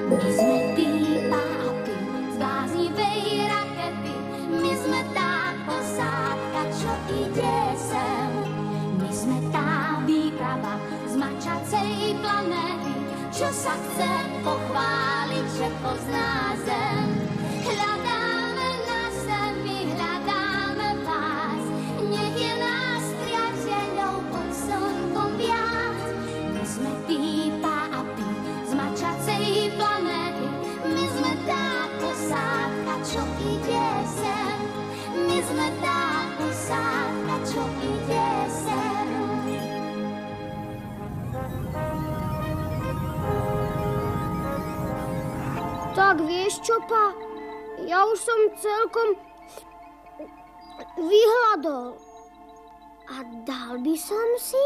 My sme tí pápi z bláznivej rakety, my sme tá posádka, čo ide sem. My sme tá výprava z mačacej planéty, čo sa chce pochváliť, že pozná zem. Hľadáme na zemi, hľadáme vás, nech je nás priateľov pod slnkom viac. My sme tí pápi z mačacej planéty, my sme tá posádka, čo ide sem. My sme tá posádka, čo ide sem. Tak vieš čo, pa? Ja už som celkom vyhladol. A dal by som si?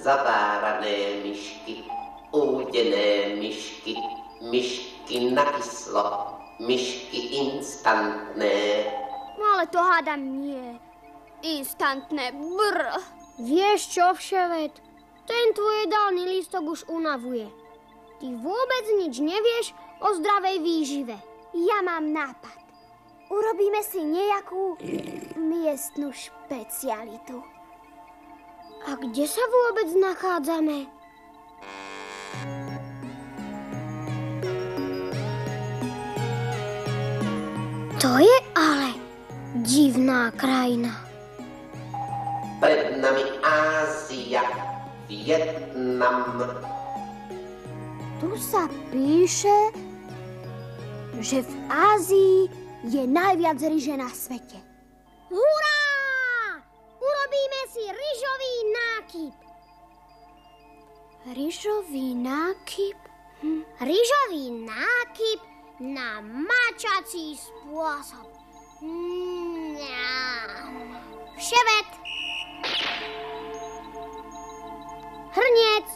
Zavárané myšky, údené myšky, myšky na kyslo, myšky instantné. No ale to hádam nie. Instantné, brr. Vieš čo, vševet? Ten tvoj jedálny lístok už unavuje. Ty vôbec nič nevieš o zdravej výžive. Ja mám nápad. Urobíme si nejakú miestnu špecialitu. A kde sa vôbec nachádzame? To je ale divná krajina. Pred nami Ázia, Vietnam. Tu sa píše, že v Ázii je najviac ryže na svete. Hurá! Urobíme si ryžový nákyp. Ryžový nákyp? Ryžový nákyp na mačací spôsob. Vševet. Hrniec.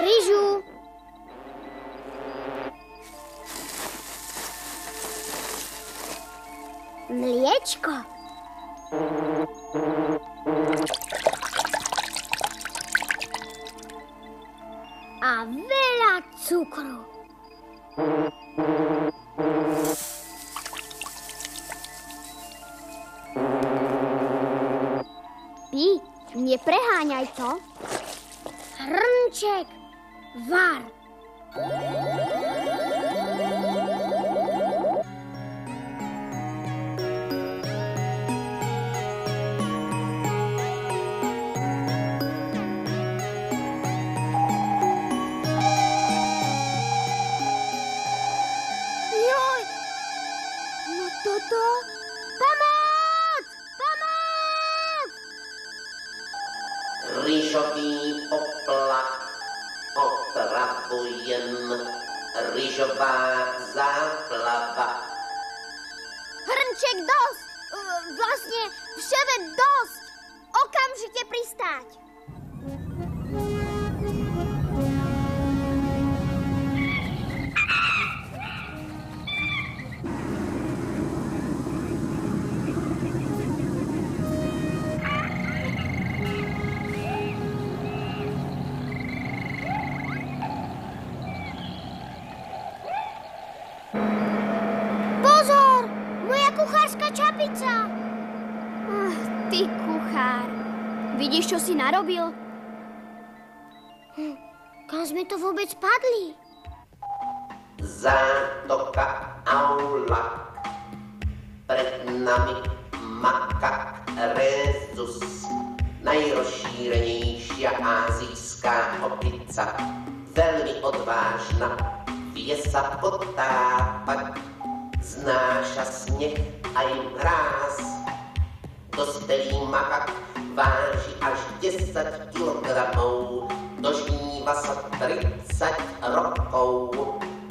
Ryžu. Mliečko. A veľa cukru. Pí, nepreháňaj to. Hrnček. Var. Joj, no toto... Pomoc! Pomoc! Ryžový poplach otravujem, ryžová záplava. Hrnček, dosť! Vlastne vševet dosť! Okamžite pristáť! Pozor! Moja kuchárska čapica! Ty kuchár, vidíš, čo si narobil? Kam sme to vôbec padli? Zátoka Aula. Pred nami makak Rezus, najrozšírenejšia ázijská opica. Veľmi odvážna, vie sa potápať, znáša sneh aj mráz. Dospelý makak váži až 10 kilogramov, dožíva sa 30 rokov.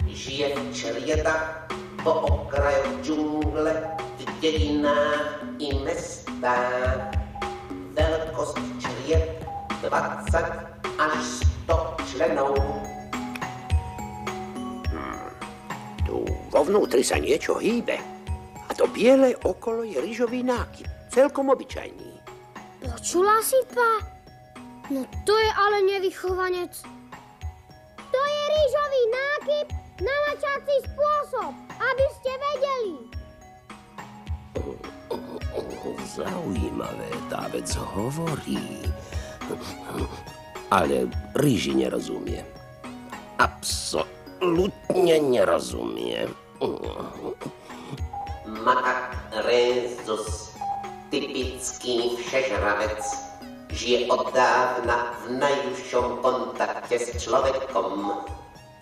Žije v čriedach po okrajoch džungle, v dedinách i mestách. Veľkosť čried 20 až 100 členov. Tu vo vnútri sa niečo hýbe. A to biele okolo je ryžový nákyp. celkom obyčajný. Počula si, pa? No to je ale nevychovanec. To je rýžový nákyp na mačací spôsob, aby ste vedeli. Zaujímavé, tá vec hovorí. Ale rýži nerozumie. Absolutne nerozumie. Makak Rhesus, typický všežravec, žije od dávna v najúžšom kontakte s človekom.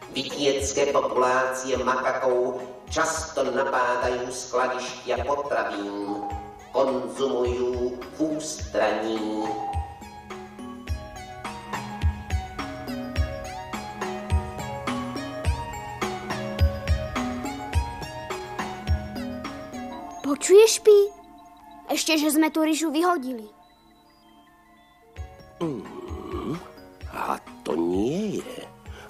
Vidiecké populácie makakov často napádajú skladištia potravín, konzumujú v ústraní. Počuješ, Pi? Ešte, že sme tú ryžu vyhodili. A to nie je.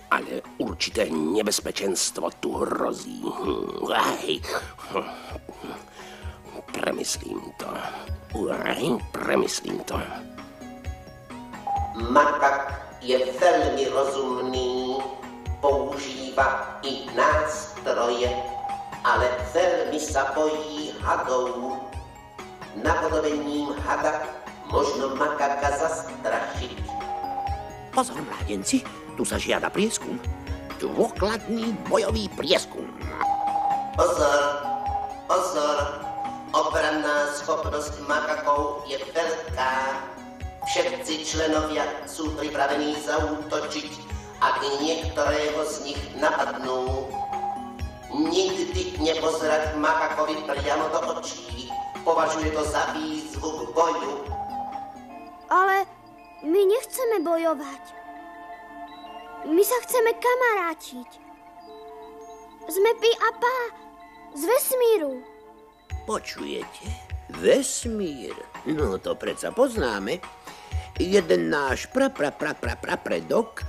Ale určité nebezpečenstvo tu hrozí. Premyslím to. Makak je veľmi rozumný, používa i nástroje, ale veľmi sa bojí hadov. Napodobením hada možno makaka zastrašiť. Pozor, mládenci, tu sa žiada prieskum. Dôkladný bojový prieskum. Pozor, obranná schopnosť makakov je veľká. Všetci členovia sú pripravení zaútočiť, ak niektorého z nich napadnú. Nikdy nepozerať makakovi priamo do očí. Považuje to za výzvu k boju. Ale my nechceme bojovať. My sa chceme kamarátiť. Sme Pi a Pa z vesmíru. Počujete? Vesmír. No to predsa poznáme. Jeden náš predok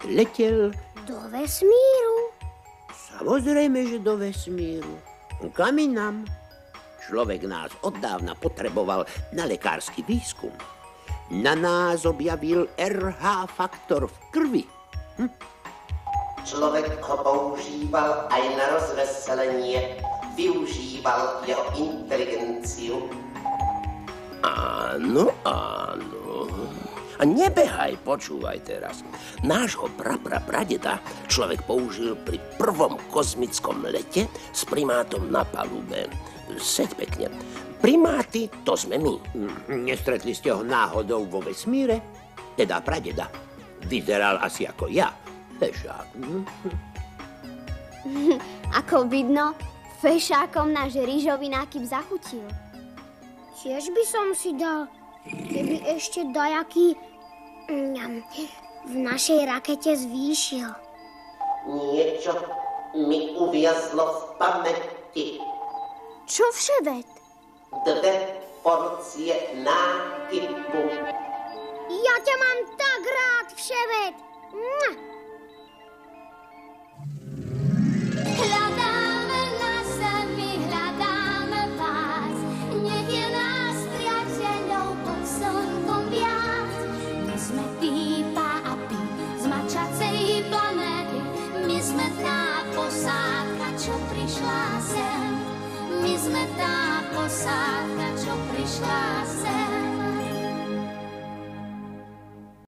letel... Do vesmíru? Samozrejme, že do vesmíru. Kam inám? Človek nás oddávna potreboval na lekársky výskum. Na nás objavil RH faktor v krvi. Človek ho používal aj na rozveselenie, využíval jeho inteligenciu. Áno. A nebehaj, počúvaj teraz. Nášho pradeda človek použil pri prvom kozmickom lete s primátom na palube. Seď pekne. Primáty, to sme my. Nestretli ste ho náhodou vo vesmíre? Teda pradeda. Vyzeral asi ako ja. Fešák. Ako vidno, fešákom náš rýžový nákyp zachutil. Tiež by som si dal, keby ešte dajaký v našej rakete zvýšil. Niečo mi uviazlo v pamäti. Čo vševet? 2 porcie nákypu. Ja ťa mám tak rád, vševet! Hľadáme na zemi, hľadáme vás. Nech je nás priateľov pod slnkom viac. My sme Pi, Pa a Pi z mačacej planéty. My sme tá posádka, čo prišla sem. My sme tá posádka, čo prišla